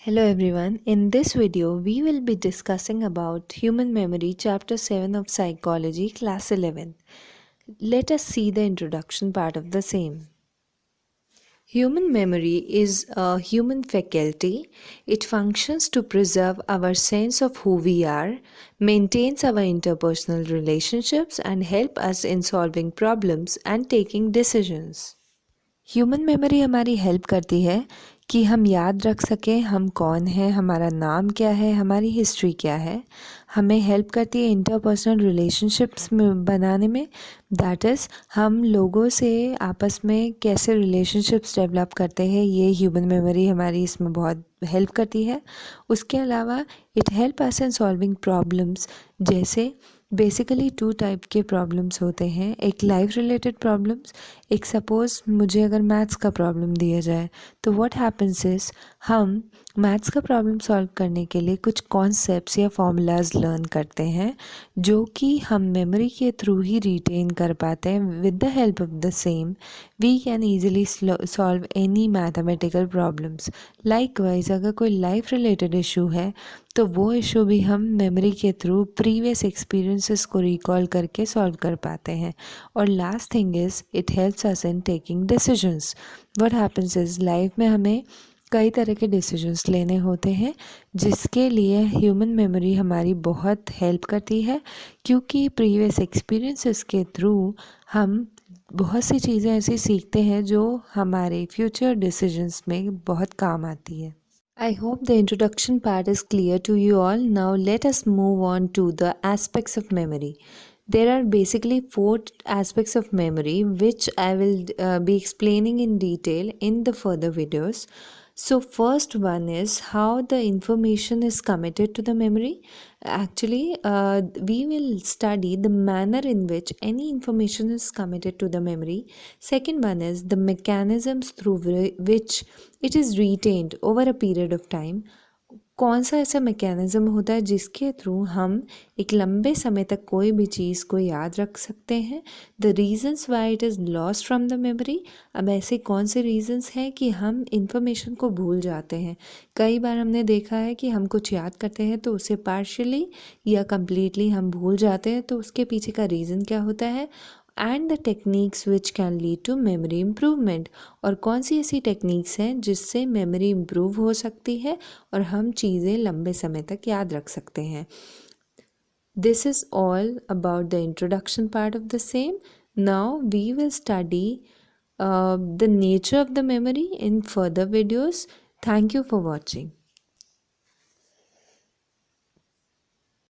Hello everyone, in this video we will be discussing about human memory chapter 7 of psychology class 11. Let us see the introduction part of the same. Human memory is a human faculty. It functions to preserve our sense of who we are, maintains our interpersonal relationships and help us in solving problems and taking decisions. Human memory हमारी help करती है कि हम याद रख सकें हम कौन हैं, हमारा नाम क्या है, हमारी हिस्ट्री क्या है. हमें हेल्प करती है इंटरपर्सनल रिलेशनशिप्स में बनाने में. दैट इज़ हम लोगों से आपस में कैसे रिलेशनशिप्स डेवलप करते हैं, ये ह्यूमन मेमोरी हमारी इसमें बहुत हेल्प करती है. उसके अलावा it help us in solving problems. जैसे बेसिकली 2 टाइप के प्रॉब्लम्स होते हैं. एक लाइफ रिलेटेड प्रॉब्लम्स, एक सपोज़ मुझे अगर मैथ्स का प्रॉब्लम दिया जाए तो व्हाट हैपन्स इज़ हम मैथ्स का प्रॉब्लम सॉल्व करने के लिए कुछ कॉन्सेप्ट्स या फॉर्मूलाज लर्न करते हैं जो कि हम मेमोरी के थ्रू ही रिटेन कर पाते हैं. With the help of the same we can easily solve any mathematical problems. Likewise अगर कोई लाइफ रिलेटेड इशू है तो वो इशू भी हम मेमोरी के थ्रू प्रीवियस एक्सपीरियंसेस को रिकॉल करके सॉल्व कर पाते हैं. और last thing is it helps us in taking decisions. What happens is life में हमें कई तरह के डिसीजंस लेने होते हैं जिसके लिए ह्यूमन मेमोरी हमारी बहुत हेल्प करती है, क्योंकि प्रीवियस एक्सपीरियंसेस के थ्रू हम बहुत सी चीज़ें ऐसी सीखते हैं जो हमारे फ्यूचर डिसीजंस में बहुत काम आती है. I hope the introduction part is clear to you all. Now let us move on to the aspects of memory. There are basically 4 aspects of memory which I will be explaining in detail in the further videos. So first one is how the information is committed to the memory. Actually, we will study the manner in which any information is committed to the memory. Second one is the mechanisms through which it is retained over a period of time. कौन सा ऐसा mechanism होता है जिसके through हम एक लंबे समय तक कोई भी चीज़ को याद रख सकते हैं. The reasons why it is lost from the memory. अब ऐसे कौन से रीज़न्स हैं कि हम इंफॉर्मेशन को भूल जाते हैं. कई बार हमने देखा है कि हम कुछ याद करते हैं तो उसे पार्शियली या कम्प्लीटली हम भूल जाते हैं. तो उसके पीछे का रीज़न क्या होता है and the techniques which can lead to memory improvement. और कौन सी ऐसी टेक्निक्स हैं जिससे मेमोरी इम्प्रूव हो सकती है और हम चीज़ें लंबे समय तक याद रख सकते हैं. This is all about the introduction part of the same. Now we will study the nature of the memory in further videos. Thank you for watching.